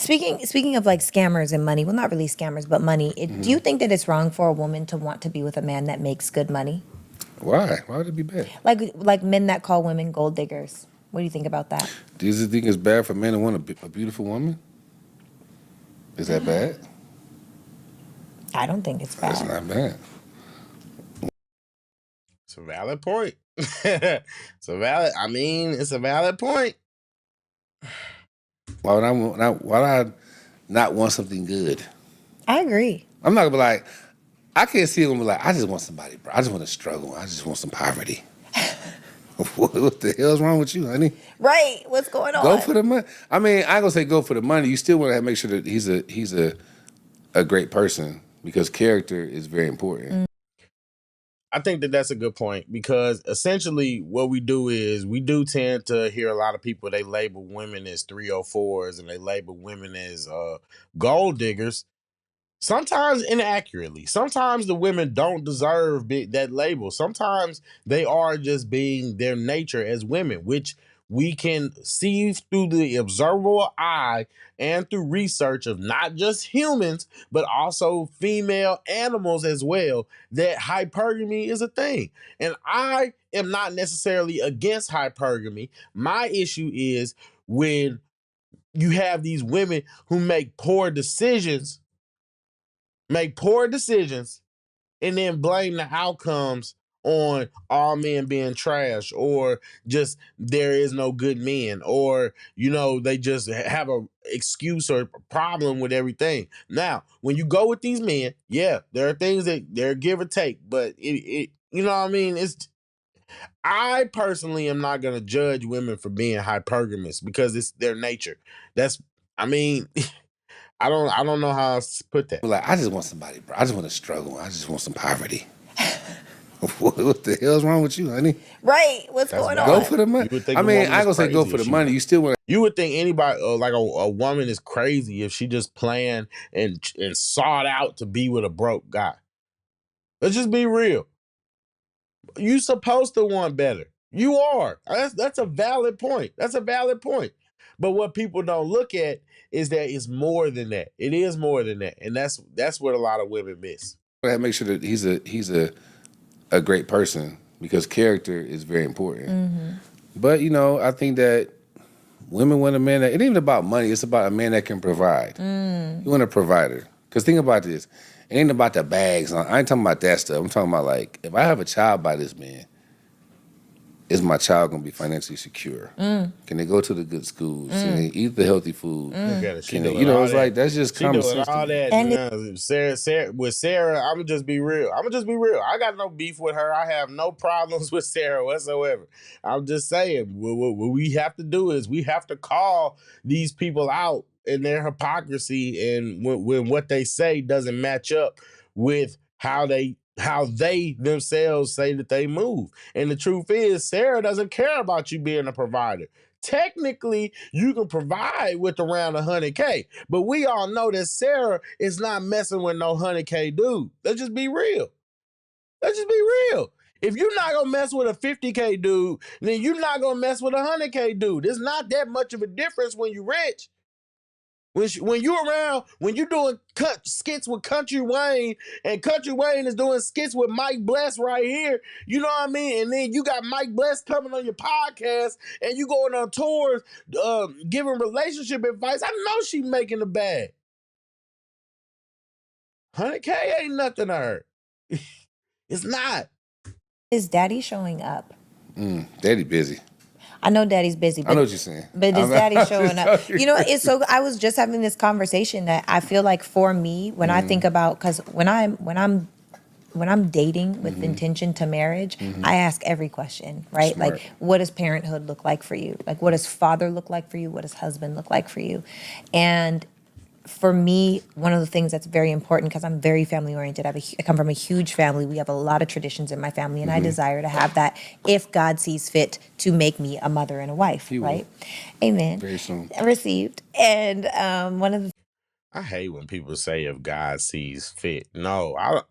Speaking of like scammers and money, well, not really scammers, but money. Do you think that it's wrong for a woman to want to be with a man that makes good money? Why? Why would it be bad? Like men that call women gold diggers. What do you think about that? Do you think it's bad for men to want a beautiful woman? Is that bad? I don't think it's bad. That's not bad. It's a valid point. It's a valid point. Why would I not want something good? I agree. I'm not gonna be like, I can't see him be like, I just want somebody, bro. I just want to struggle. I just want some poverty. What the hell's wrong with you, honey? Right. What's going on? Go for the money. I mean, I ain't gonna say go for the money. You still want to make sure that he's a great person because character is very important. I think that that's a good point because essentially what we do is we do tend to hear a lot of people, they label women as 304s and they label women as gold diggers. Sometimes inaccurately. Sometimes the women don't deserve that label. Sometimes they are just being their nature as women, which we can see through the observable eye and through research of not just humans, but also female animals as well, that hypergamy is a thing. And I am not necessarily against hypergamy. My issue is when you have these women who make poor decisions, and then blame the outcomes on all men being trash, or just there is no good men, or they just have a excuse or problem with everything. Now, when you go with these men, yeah, there are things that they're give or take, but it you know what I mean? I personally am not gonna judge women for being hypergamous because it's their nature. I don't know how else to put that. Like, I just want somebody, bro. I just want to struggle. I just want some poverty. What the hell's wrong with you, honey? Right. What's going on? Go for the money. I mean, I ain't gonna say go for the money. You still want. You would think anybody, like a woman, is crazy if she just planned and sought out to be with a broke guy. Let's just be real. You supposed to want better. You are. That's a valid point. That's a valid point. But what people don't look at is that it's more than that. It is more than that, and that's what a lot of women miss. I have to make sure that he's a great person because character is very important. But I think that women want a man that it ain't even about money. It's about a man that can provide. You want a provider because think about this. It ain't about the bags. I ain't talking about that stuff. I'm talking about like if I have a child by this man, is my child gonna be financially secure? Can they go to the good schools? Can they eat the healthy food? Can they, it's like that's just common sense. All that. And Sarah, with Sarah, I'm gonna just be real. I got no beef with her. I have no problems with Sarah whatsoever. I'm just saying, what we have to do is we have to call these people out in their hypocrisy and when what they say doesn't match up with how they themselves say that they move. And the truth is, Sarah doesn't care about you being a provider. Technically, you can provide with around $100K, but we all know that Sarah is not messing with no $100K dude. Let's just be real. If you're not gonna mess with a $50K dude, then you're not gonna mess with a $100K dude. There's not that much of a difference when you're rich. When you're around, when you're doing skits with Country Wayne, and Country Wayne is doing skits with Mike Bless right here, you know what I mean? And then you got Mike Bless coming on your podcast, and you going on tours, giving relationship advice. I know she making the bag. $100K ain't nothing to her. It's not. Is daddy showing up? Daddy busy. I know daddy's busy. But, I know what you're saying. But is daddy showing up? It's so. I was just having this conversation that I feel like for me, when I think about, because when I'm dating with intention to marriage, I ask every question, right? Smart. Like, what does parenthood look like for you? Like, what does father look like for you? What does husband look like for you? And for me, one of the things that's very important, because I'm very family oriented, I come from a huge family. We have a lot of traditions in my family, and I desire to have that if God sees fit to make me a mother and a wife, right? Amen. Very soon. Received. And one of the I hate when people say if God sees fit. No, I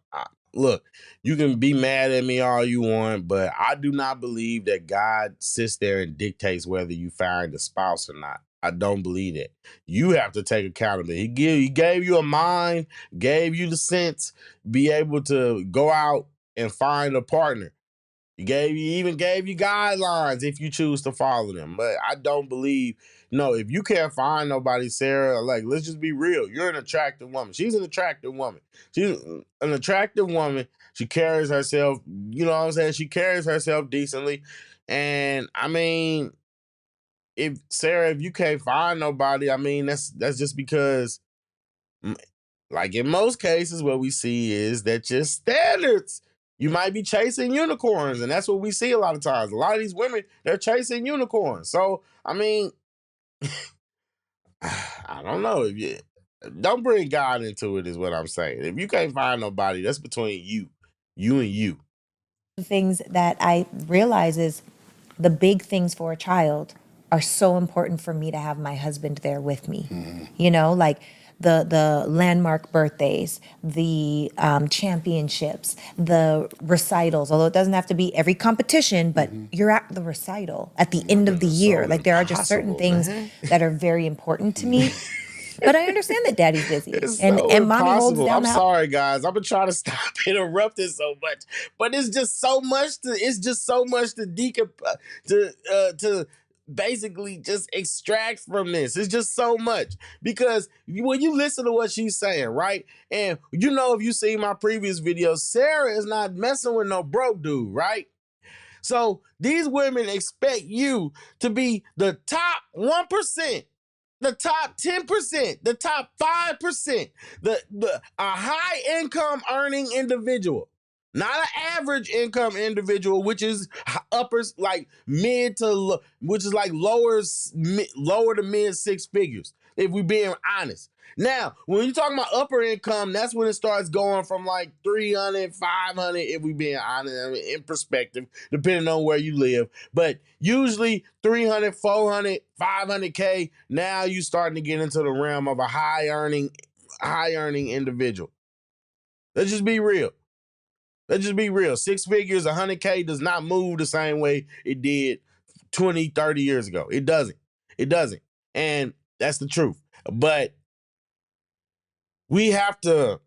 look, you can be mad at me all you want, but I do not believe that God sits there and dictates whether you find a spouse or not. I don't believe that. You have to take accountability. He gave you a mind, gave you the sense, be able to go out and find a partner. Even gave you guidelines if you choose to follow them. But I don't believe, no, if you can't find nobody, Sarah, like, let's just be real. You're an attractive woman. She's an attractive woman. She's an attractive woman. She carries herself, you know what I'm saying? She carries herself decently. And I mean, if Sarah, if you can't find nobody, I mean, that's just because, like in most cases, what we see is that your standards. You might be chasing unicorns, and that's what we see a lot of times. A lot of these women, they're chasing unicorns. So, I mean, I don't know. If you don't bring God into it, is what I'm saying. If you can't find nobody, that's between you and you. The things that I realize is the big things for a child are so important for me to have my husband there with me. You know, like the landmark birthdays, the championships, the recitals. Although it doesn't have to be every competition, but you're at the recital at the end of the year. so Like there are just certain impossible, things man. that are very important to me. But I understand that daddy's busy It's and so mommy holds impossible. down I'm the house. sorry, guys. I'm gonna try to stop interrupting so much, but it's just so much to. It's just so much to to basically just extract from this. It's just so much because when you listen to what she's saying, right? And you know, if you see my previous videos, Sarah is not messing with no broke dude, right? So these women expect you to be the top 1%, the top 10%, the top 5%, a high income earning individual. Not an average income individual, which is uppers like mid to which is like lower to mid six figures. If we're being honest. Now, when you're talking about upper income, that's when it starts going from like 300, 500, if we being honest, I mean, in perspective, depending on where you live. But usually 300, 400, 500K, now you starting to get into the realm of a high earning individual. Let's just be real. Let's just be real. Six figures, 100K does not move the same way it did 20, 30 years ago. It doesn't. It doesn't. And that's the truth. But we have to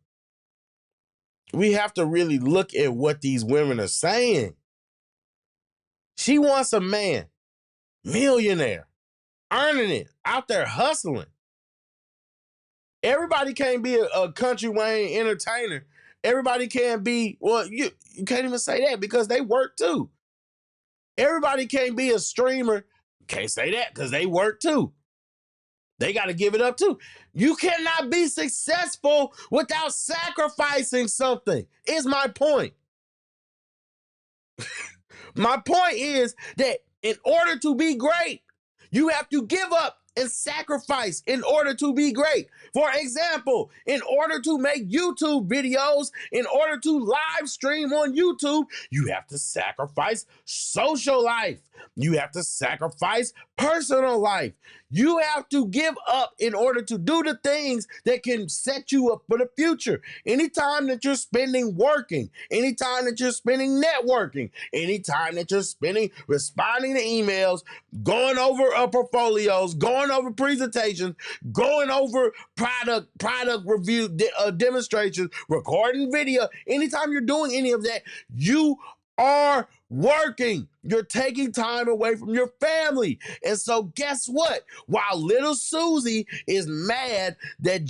really look at what these women are saying. She wants a man, millionaire, earning it, out there hustling. Everybody can't be a country Wayne entertainer. Everybody can't be, well, you can't even say that because they work too. Everybody can't be a streamer. Can't say that because they work too. They got to give it up too. You cannot be successful without sacrificing something, is my point. My point is that in order to be great, you have to give up and sacrifice in order to be great. For example, in order to make YouTube videos, in order to live stream on YouTube, you have to sacrifice social life. You have to sacrifice personal life. You have to give up in order to do the things that can set you up for the future. Anytime that you're spending working, anytime that you're spending networking, anytime that you're spending responding to emails, going over portfolios, going over presentations, going over product review demonstrations, recording video, anytime you're doing any of that, you are working. You're taking time away from your family. And so guess what? While little Susie is mad that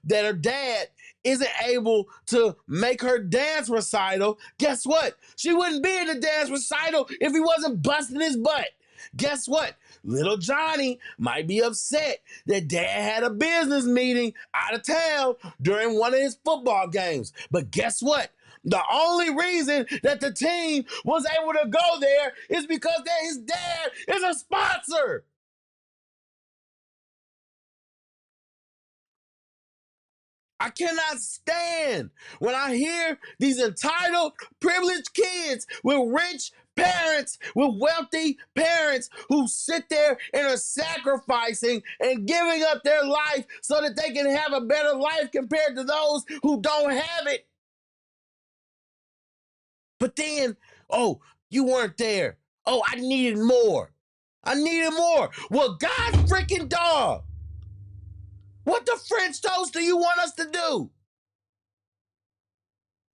that her dad isn't able to make her dance recital, guess what? She wouldn't be in the dance recital if he wasn't busting his butt. Guess what? Little Johnny might be upset that dad had a business meeting out of town during one of his football games. But guess what? The only reason that the team was able to go there is because that his dad is a sponsor. I cannot stand when I hear these entitled, privileged kids with rich parents, with wealthy parents who sit there and are sacrificing and giving up their life so that they can have a better life compared to those who don't have it. But then, oh, you weren't there. Oh, I needed more. I needed more. Well, God freaking dog. What the French toast do you want us to do?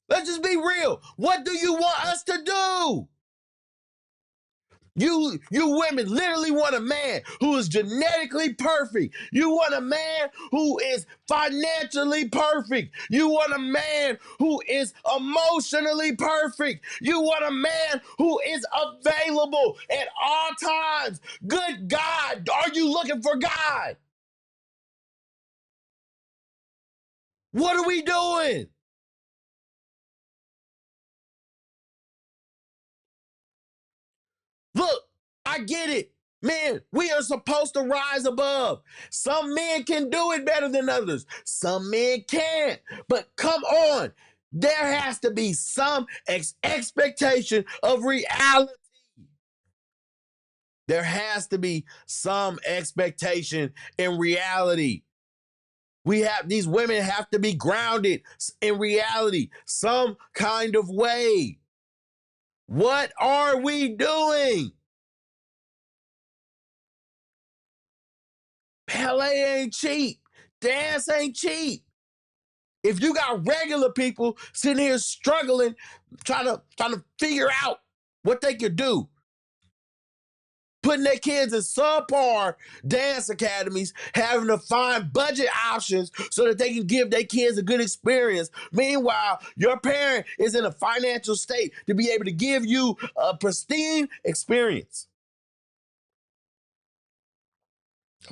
Let's just be real. What do you want us to do? You women literally want a man who is genetically perfect. You want a man who is financially perfect. You want a man who is emotionally perfect. You want a man who is available at all times. Good God, are you looking for God? What are we doing? Look, I get it. Man, we are supposed to rise above. Some men can do it better than others. Some men can't. But come on. There has to be some expectation of reality. There has to be some expectation in reality. These women have to be grounded in reality, some kind of way. What are we doing? Ballet ain't cheap. Dance ain't cheap. If you got regular people sitting here struggling, trying to figure out what they could do, putting their kids in subpar dance academies, having to find budget options so that they can give their kids a good experience. Meanwhile, your parent is in a financial state to be able to give you a pristine experience.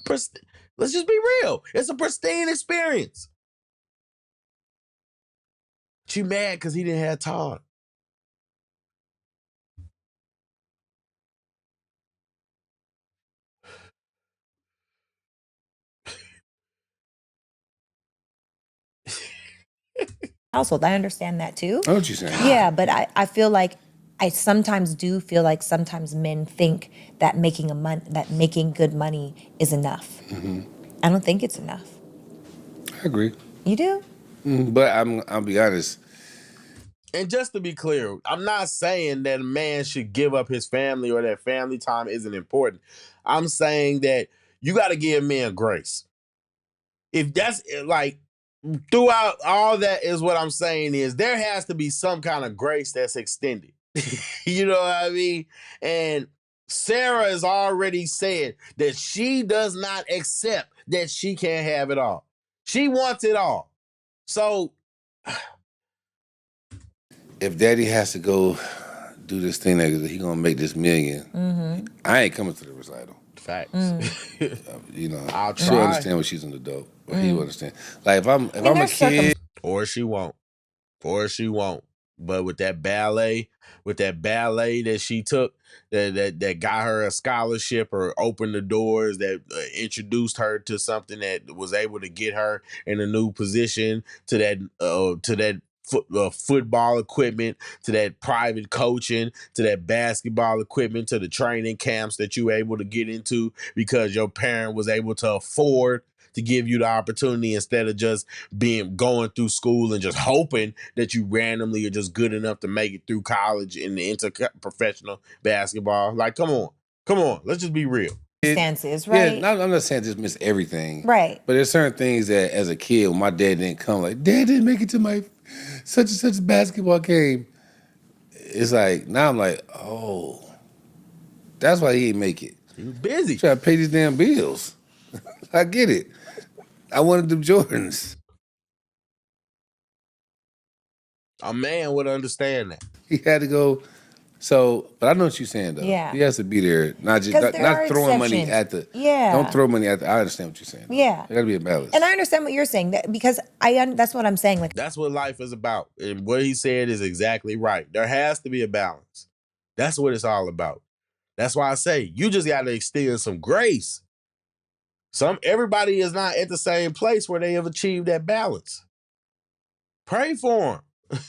Let's just be real. It's a pristine experience. She mad because he didn't have time. Household, I understand that too. I know what you're saying. Yeah, but I feel like I sometimes do feel like sometimes men think that making good money is enough. I don't think it's enough. I agree. You do? But I'll be honest. And just to be clear, I'm not saying that a man should give up his family or that family time isn't important. I'm saying that you got to give men grace. If that's like throughout all that is what I'm saying is there has to be some kind of grace that's extended. You know what I mean? And Sarah has already said that she does not accept that she can't have it all. She wants it all. So If daddy has to go do this thing that he gonna make this million, I ain't coming to the recital. facts. You know, I'll she'll try. understand when she's an adult, or he will understand. Like if I'm a kid, Or she won't. But with that ballet that she took, that got her a scholarship or opened the doors, that introduced her to something that was able to get her in a new position, to that football equipment, to that private coaching, to that basketball equipment, to the training camps that you were able to get into because your parent was able to afford to give you the opportunity instead of just going through school and just hoping that you randomly are just good enough to make it through college in the interprofessional basketball. Like, come on, let's just be real. Stances, right? yeah, I'm not saying just miss everything, Right. But there's certain things that as a kid, when my dad didn't come, like dad didn't make it to my such and such basketball game. It's like now I'm like, oh, that's why he didn't make it. He was busy. Trying to pay these damn bills. I get it. I wanted them Jordans. A man would understand that. He had to go. So, but I know what you're saying though. Yeah. He has to be there, not just 'Cause there not are throwing money exceptions. at the. Yeah. Don't throw money at the. I understand what you're saying. Yeah. There got to be a balance. And I understand what you're saying because that's what I'm saying. Like, That's what life is about. And what he said is exactly right. There has to be a balance. That's what it's all about. That's why I say you just got to extend some grace. Everybody is not at the same place where they have achieved that balance. Pray for them.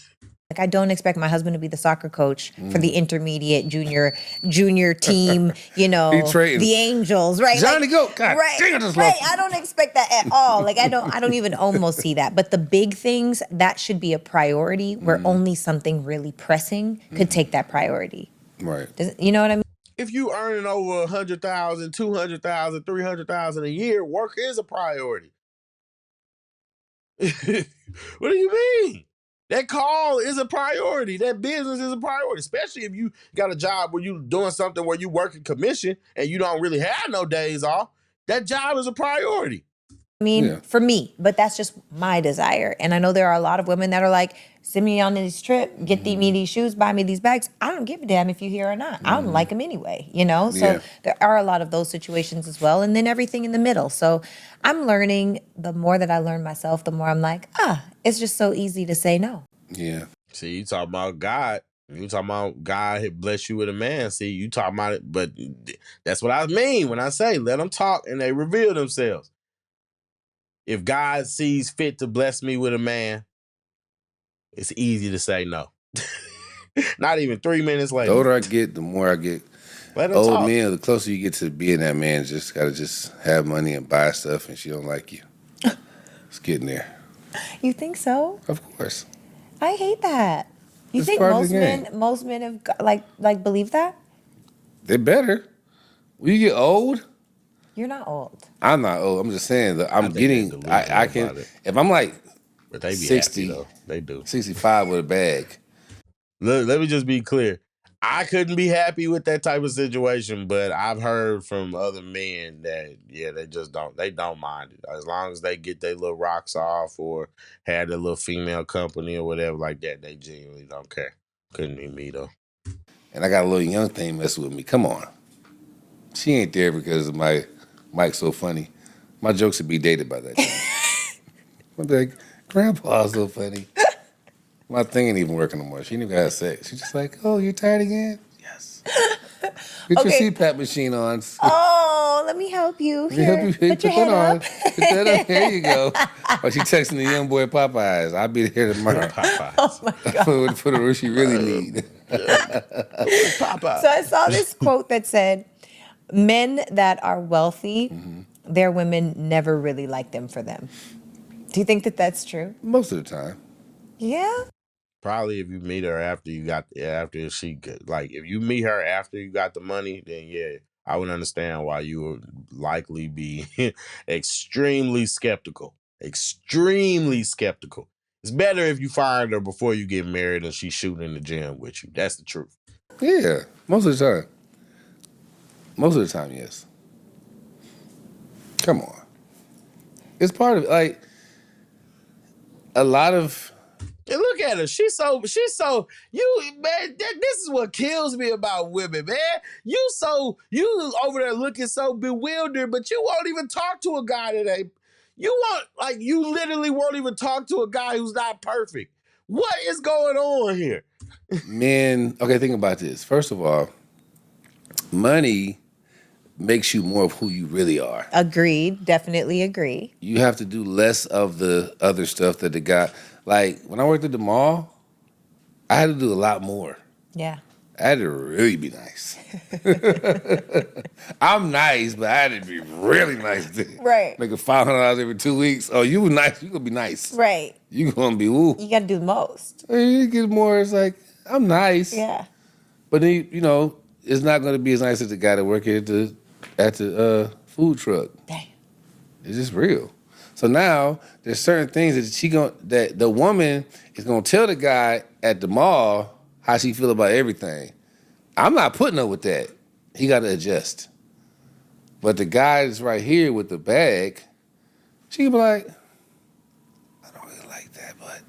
I don't expect my husband to be the soccer coach for the intermediate junior team, you know, the Angels, right? Johnny, go. God, right, dang, I just right. lost you. I don't expect that at all. Like I don't even almost see that. But the big things, that should be a priority where only something really pressing could take that priority. Right. You know what I mean? if you earning over 100,000, 200,000, 300,000 a year, work is a priority. What do you mean? That call is a priority. That business is a priority, especially if you got a job where you doing something where you working commission and you don't really have no days off. That job is a priority. I mean, Yeah. for me, but that's just my desire. And I know there are a lot of women that are like, send me on this trip, get me these shoes, buy me these bags. I don't give a damn if you here or not. I don't like them anyway, you know? So Yeah. there are a lot of those situations as well. And then everything in the middle. So I'm learning, the more that I learn myself, the more I'm like, it's just so easy to say no. Yeah. See, you talking about God. You talking about God had blessed you with a man. See, you talking about it, but that's what I mean when I say let them talk and they reveal themselves. If God sees fit to bless me with a man, it's easy to say no. Not even 3 minutes The later. older I get, the more I get. Let them Old talk. men, the closer you get to being that man, just gotta just have money and buy stuff, and she don't like you. It's getting there. You think so? Of course. I hate that. You It's think part of the game. most men have like believe that? They better. When you get old, You're not old. I'm not old. I'm just saying that I I'm think getting. they're delusional I can. about it. If I'm like But they be 60, happy though. They do. 65 with a bag. Let me just be clear. I couldn't be happy with that type of situation, but I've heard from other men that they just don't. They don't mind it as long as they get their little rocks off or had a little female company or whatever like that. They genuinely don't care. Couldn't be me though. And I got a little young thing messing with me. Come on. She ain't there because my mic's so funny. My jokes would be dated by that time. I'm like, Grandpa's so funny. My thing ain't even working no more. She ain't even had sex. She's just like, oh, you're tired again? Yes. Get Okay. your CPAP machine on. Oh, let me help you. Let me help Here, you put your that head on. up. Put that on. There you go. Oh, she texting the young boy Popeyes. I'll be there tomorrow Oh my God. for the room she really need. Popeye. So I saw this quote that said, men that are wealthy, their women never really like them for them. Do you think that that's true? Most of the time. Yeah. Probably if you meet her after if you meet her after you got the money, then yeah, I would understand why you would likely be extremely skeptical. Extremely skeptical. It's better if you find her before you get married and she's shooting in the gym with you. That's the truth. Yeah, most of the time. Most of the time, yes. Come on. It's part of it. Like, a lot of... And look at her. She's so man. This is what kills me about women, man. You over there looking so bewildered, but you won't even talk to a guy today. You literally won't even talk to a guy who's not perfect. What is going on here? Men, okay, think about this. First of all, money makes you more of who you really are. Agreed. Definitely agree. You have to do less of the other stuff that the guy... Like, when I worked at the mall, I had to do a lot more. Yeah. I had to really be nice. I'm nice, but I had to be really nice. Right. Making $500 every 2 weeks. Oh, you nice. You gonna be nice. Right. You gonna be ooh. You got to do the most. You get more. It's like I'm nice. Yeah. But then it's not gonna be as nice as the guy that work at the food truck. Dang. It's just real. So now there's certain things that the woman is gonna tell the guy at the mall how she feel about everything. I'm not putting up with that. He got to adjust. But the guy that's right here with the bag, she can be like, I don't really like that, but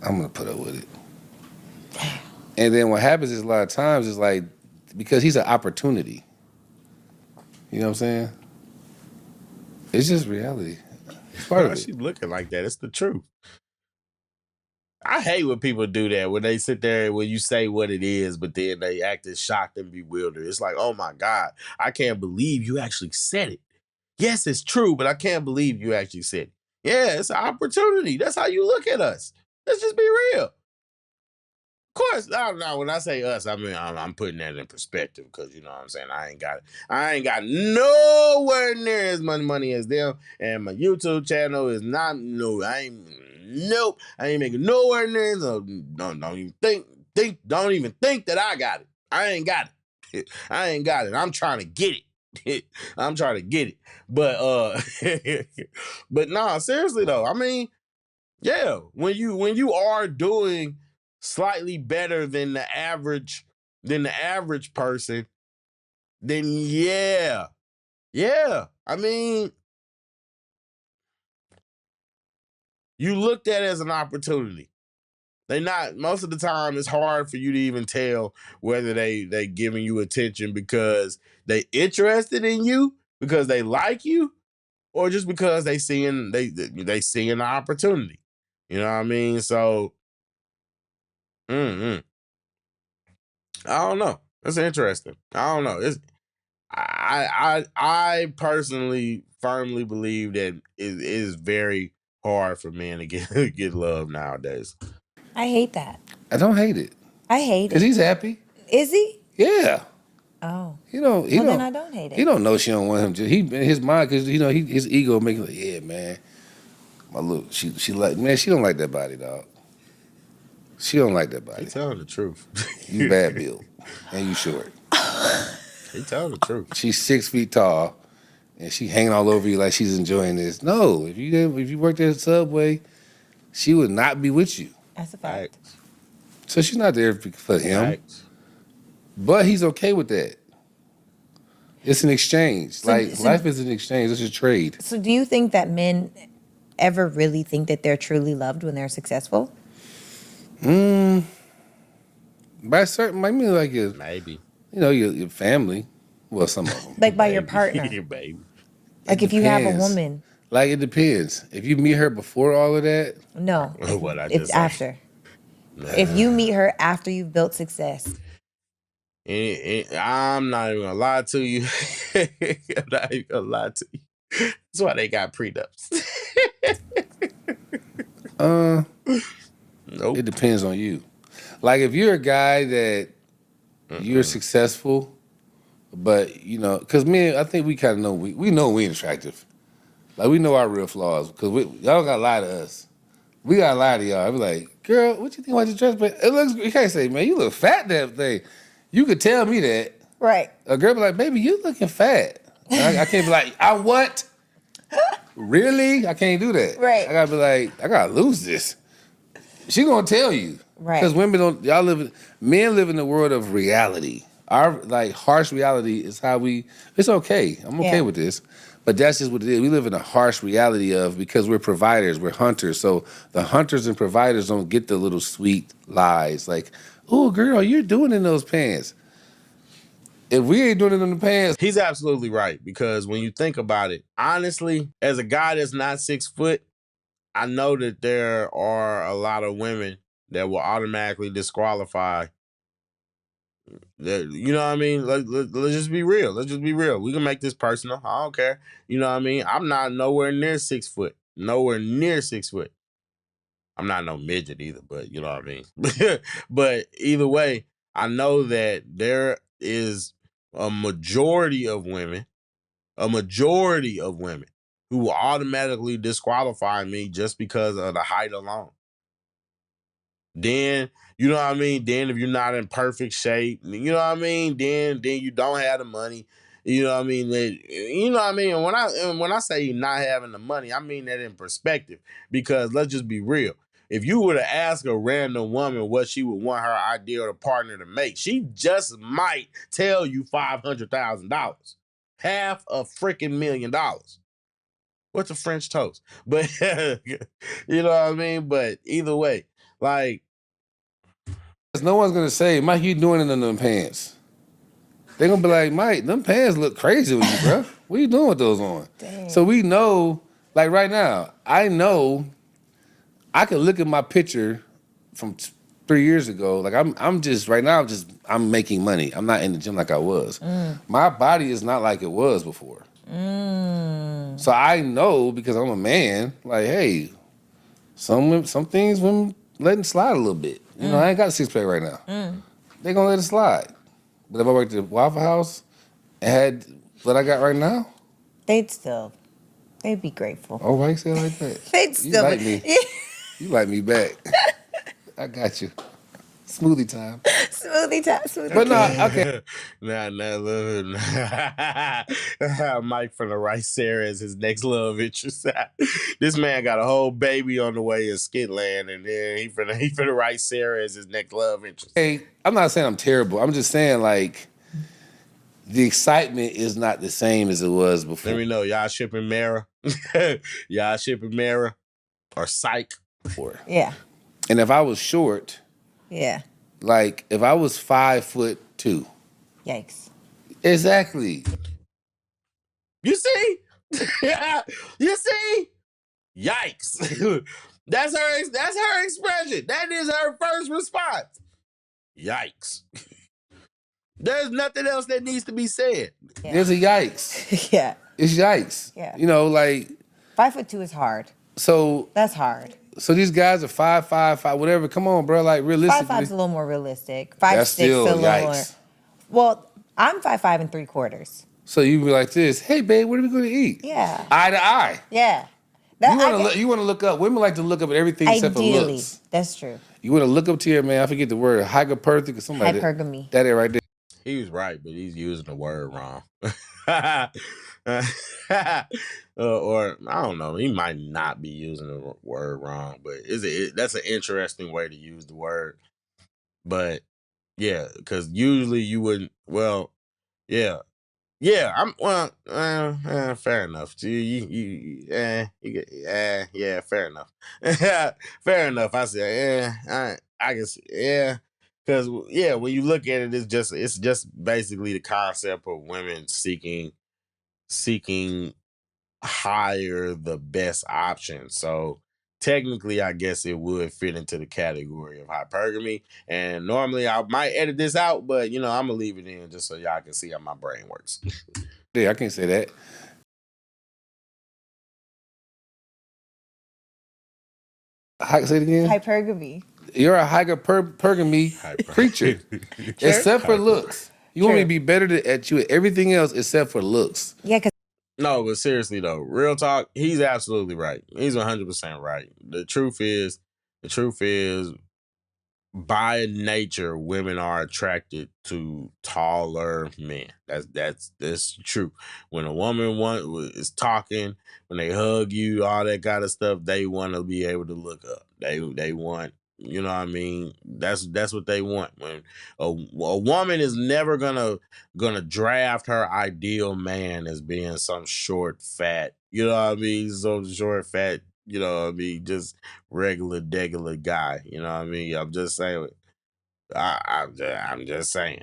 I'm gonna put up with it. And then what happens is a lot of times is like, because he's an opportunity. You know what I'm saying? It's just reality. It's part of it. She's looking like that. It's the truth. I hate when people do that, when they sit there when you say what it is, but then they act as shocked and bewildered. It's like, oh my God, I can't believe you actually said it. Yes, it's true, but I can't believe you actually said it. Yeah, it's an opportunity. That's how you look at us. Let's just be real. Of course, no, when I say us, I mean I'm putting that in perspective because you know what I'm saying. I ain't got nowhere near as much money as them, and my YouTube channel is not I ain't making nowhere near. So don't even think that I got it. I ain't got it. I ain't got it. I'm trying to get it. I'm trying to get it. But but nah, seriously though. I mean, yeah, when you are doing slightly better than the average person, then yeah. Yeah. I mean, you looked at it as an opportunity. They not most of the time it's hard for you to even tell whether they giving you attention because they interested in you, because they like you, or just because they seeing the opportunity. You know what I mean? So mm-mm. I don't know. That's interesting. I don't know. It's I personally firmly believe that it is very hard for men to get get love nowadays. I hate that. I don't hate it I hate because it. he's happy. Is he? Yeah. Oh. He don't. He Well, don't. then I don't hate He it. don't know she don't want him. He in his mind because his ego making like, yeah, man. My look, she like, man, she don't like that body, dog. She don't like that body. He telling the truth. You bad built and you short. He telling the truth. She's 6 feet tall and she hanging all over you like she's enjoying this. No, if you worked at Subway, she would not be with you. That's a fact. Facts. So she's not there for him. Facts. But he's okay with that. It's an exchange. So- Life is an exchange. It's a trade. So do you think that men ever really think that they're truly loved when they're successful? By certain, I mean, like Maybe. your family. Well, some of them. Like by your Maybe. partner? Baby. Like if you have a depends. woman? Like it depends. If you meet her before all of that, No. What I It's just said. after. If you meet her after you've built success. I'm not even gonna lie to you. I'm not even gonna lie to you. That's why they got prenups. Nope. it depends on you. Like if you're a guy that you're successful, but because men, I think we kind of know we know we ain't attractive. Like we know our real flaws because y'all gotta lie to us. We gotta lie to y'all. I be like, girl, what you think about your dress? But it looks. You can't say, man, you look fat. That thing. You could tell me that. Right. A girl be like, baby, you looking fat. I can't be like, I what? Really? I can't do that. Right. I gotta be like, I gotta lose this. She gonna tell you. Right. Because men live in the world of reality. Our harsh reality is how it's okay. I'm okay with this. But that's just what it is. We live in a harsh reality because we're providers, we're hunters. So the hunters and providers don't get the little sweet lies like, oh, girl, you're doing in those pants. If we ain't doing it in the pants. He's absolutely right, because when you think about it, honestly, as a guy that's not 6 foot, I know that there are a lot of women that will automatically disqualify. You know what I mean? Let's just be real. Let's just be real. We can make this personal. I don't care. You know what I mean? I'm not nowhere near 6 foot. Nowhere near 6 foot. I'm not no midget either, but you know what I mean? But either way, I know that there is a majority of women who will automatically disqualify me just because of the height alone. Then, you know what I mean? Then if you're not in perfect shape, you know what I mean? Then you don't have the money. You know what I mean? You know what I mean? And when I say not having the money, I mean that in perspective. Because let's just be real. If you were to ask a random woman what she would want her ideal partner to make, she just might tell you $500,000. Half a freaking $1,000,000. What's a French toast? But you know what I mean? But either way, like, No one's gonna say, Mike, you doing it in them pants. They're gonna be like, Mike, them pants look crazy with you, bro. What you doing with those on? Dang. So we know, like right now, I know I can look at my picture from 3 years ago. Like I'm just right now, I'm making money. I'm not in the gym like I was. My body is not like it was before. So I know because I'm a man, like, hey, some things women letting slide a little bit. You know, I ain't got a 6-pack right now. They gonna let it slide. But if I worked at Waffle House and had what I got right now, They'd be grateful. oh, why you say it like that? They'd You still like me. You like me back. I got you. Smoothie time. Smoothie time. Smoothie. But no, okay. Mike from the right Sarah as his next love interest. This man got a whole baby on the way in Skitland, and then he finna write Sarah as his next love interest. Hey, I'm not saying I'm terrible. I'm just saying, like, the excitement is not the same as it was before. Let me know, y'all shipping Mara? Y'all shipping Mara or Psych? Yeah. And if I was short, Yeah. like if I was 5'2", Yikes. exactly. You see? You see? Yikes. That's her expression. That is her first response. Yikes. There's nothing else that needs to be said. Yeah. There's a yikes. Yeah. It's yikes. Yeah. You know, like 5'2" is hard. so. That's hard. So these guys are 5'5", whatever. Come on, bro. Like realistically, 5'5" is a little more realistic. 5'6" that's still a little more. yikes. Well, I'm 5'5" and 3/4. So you be like this. Hey, babe, what are we going to eat? Yeah. Eye to eye. Yeah. You want to look up. Women like to look up at everything except for Ideally, looks. that's true. You want to look up to your man. I forget the word. Hypertrophic or something. Hypergamy. That it right there. He was right, but he's using the word wrong. Or I don't know. He might not be using the word wrong, but that's an interesting way to use the word. But yeah, because usually you wouldn't. Well, yeah. Fair enough. Yeah, fair enough. Fair enough. I say, I guess, yeah, because when you look at it, it's just basically the concept of women seeking higher the best option. So technically, I guess it would fit into the category of hypergamy. And normally I might edit this out, but I'm gonna leave it in just so y'all can see how my brain works. Yeah, I can't say that. Say it again. Hypergamy. You're a hypergamy creature, except for looks. You want me to be better at you at everything else except for looks. Yeah, because No, but seriously though, real talk, he's absolutely right. He's 100% right. The truth is, by nature, women are attracted to taller men. That's true. When a woman is talking, when they hug you, all that kind of stuff, they want to be able to look up. They want, you know what I mean? That's what they want. When a woman is never gonna draft her ideal man as being some short, fat, you know what I mean? Some short, fat, you know what I mean? Just regular, degular guy. You know what I mean? I'm just saying. I'm just saying.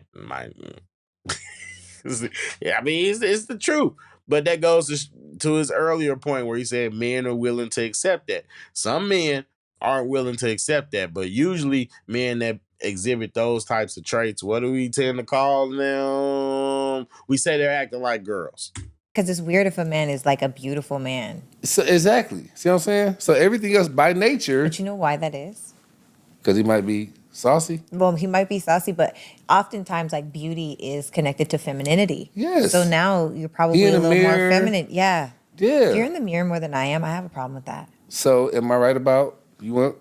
Yeah, I mean, it's the truth. But that goes to his earlier point where he said men are willing to accept that. Some men aren't willing to accept that, but usually men that exhibit those types of traits, what do we tend to call them? We say they're acting like girls. because it's weird if a man is like a beautiful man. So exactly. See what I'm saying? So everything else by nature, But you know why that is? because he might be saucy. Well, he might be saucy, but oftentimes like beauty is connected to femininity. Yes. So now you're probably in a the little more mirror. feminine. Yeah. Yeah. If you're in the mirror more than I am, I have a problem with that. So am I right about you want?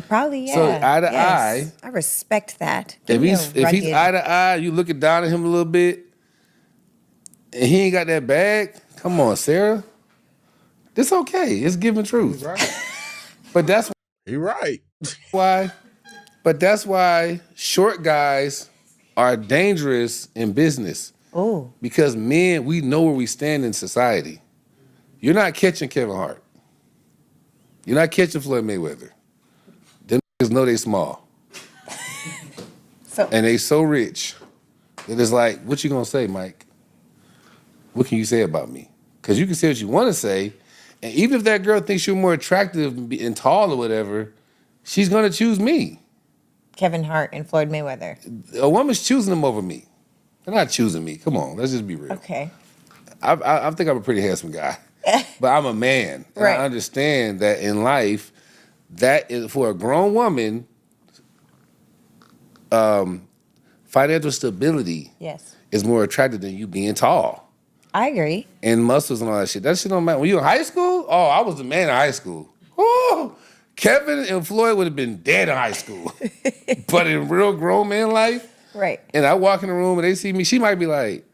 Probably, yeah. So eye to eye. I respect that. If Give me a he's rugged- eye to eye, you looking down at him a little bit, and he ain't got that bag. Come on, Sarah. It's okay. It's giving truth. Right. But that's You're right. why. But that's why short guys are dangerous in business. Oh, Because men, we know where we stand in society. You're not catching Kevin Hart. You're not catching Floyd Mayweather. Them niggas know they small. so And they so rich that it's like, what you gonna say, Mike? What can you say about me? Because you can say what you want to say, and even if that girl thinks you're more attractive and tall or whatever, she's gonna choose me. Kevin Hart and Floyd Mayweather. A woman's choosing them over me. They're not choosing me. Come on, let's just be real. Okay. I think I'm a pretty handsome guy, but I'm a man. And Right. I understand that in life, that is for a grown woman, financial stability Yes. is more attractive than you being tall I agree. and muscles and all that shit. That shit don't matter. When you in high school, oh, I was the man in high school. Oh, Kevin and Floyd would have been dead in high school. But in real grown man life, Right. and I walk in the room and they see me, she might be like,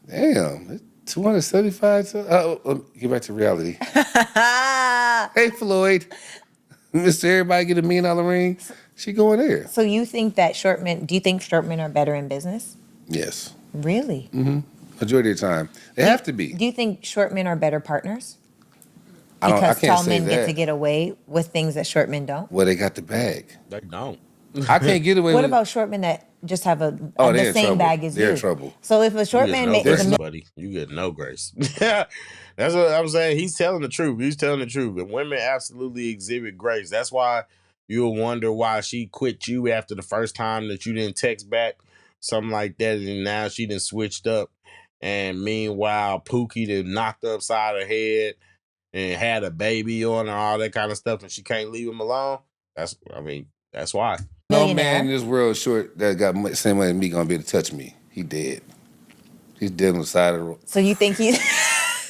damn, 275. Get back to reality. Hey, Floyd. Mr. Everybody get $1 million ring. She going there. So you think that short men, do you think short men are better in business? Yes. Really? Majority of the time. They have to be. Do you think short men are better partners? I Because can't tall say men that. get to get away with things that short men don't? Well, they got the bag. They don't. I can't get away What with about short men that just have they're the in same trouble. bag as They're you? in trouble. So if a short You get man no is grace, a buddy. You get no grace. That's what I'm saying. He's telling the truth. He's telling the truth. And women absolutely exhibit grace. That's why you'll wonder why she quit you after the first time that you didn't text back, something like that, and now she done switched up. And meanwhile, Pookie done knocked her upside her head and had a baby on her, all that kind of stuff, and she can't leave him alone. That's why. No millionaire. man in this world short that got same money as me gonna be able to touch me. He dead. He's dead on the side of the road. So you think he's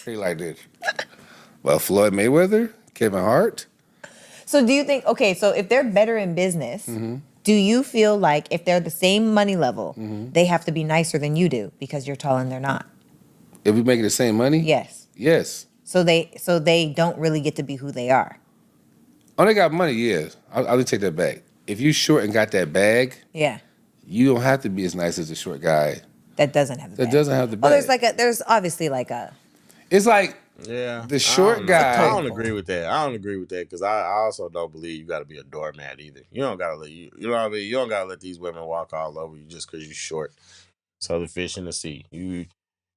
He like this. Well, Floyd Mayweather, Kevin Hart. So do you think, okay, so if they're better in business, Mm-hmm. do you feel like if they're the same money level, they have to be nicer than you do because you're tall and they're not? If we making the same money? Yes. Yes. So they don't really get to be who they are. Oh, they got money, yes. I'll just take that back. If you short and got that bag, Yeah. you don't have to be as nice as a short guy That doesn't have the that bag. doesn't have the bag. Oh, there's obviously like a It's like Yeah, the short guy. I don't agree with that. I don't agree with that because I also don't believe you got to be a doormat either. You don't got to let you know what I mean. You don't got to let these women walk all over you just because you're short. So the fish in the sea.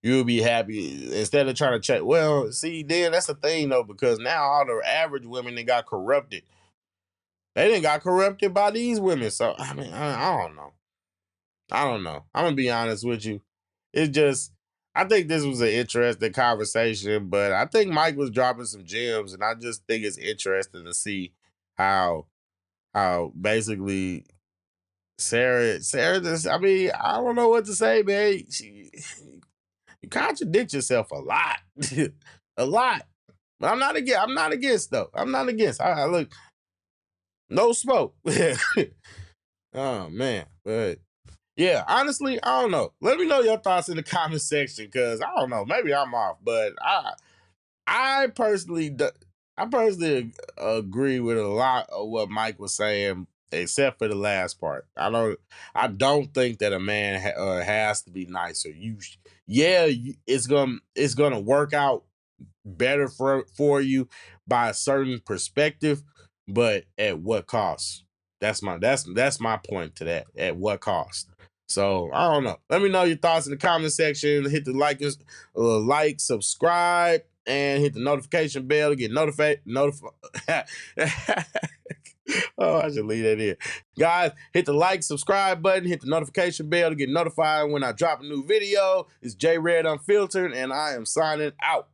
You'll be happy instead of trying to check. Well, see, then that's the thing though, because now all the average women that got corrupted, they didn't got corrupted by these women. So I mean, I don't know. I don't know. I'm gonna be honest with you. It's just I think this was an interesting conversation, but I think Mike was dropping some gems, and I just think it's interesting to see how basically Sarah just I mean, I don't know what to say, man. You contradict yourself a lot. A lot. But I'm not against though. I'm not against. I look no smoke. Oh man. But yeah, honestly, I don't know. Let me know your thoughts in the comment section because I don't know. Maybe I'm off, but I personally, I personally agree with a lot of what Mike was saying, except for the last part. I don't think that a man has to be nicer. It's gonna work out better for you by a certain perspective, but at what cost? That's my point to that. At what cost? So I don't know. Let me know your thoughts in the comment section. Hit the like, subscribe, and hit the notification bell to get notified. Oh, I should leave that in. Guys, hit the like, subscribe button, hit the notification bell to get notified when I drop a new video. It's JayyReddUnfiltered, and I am signing out.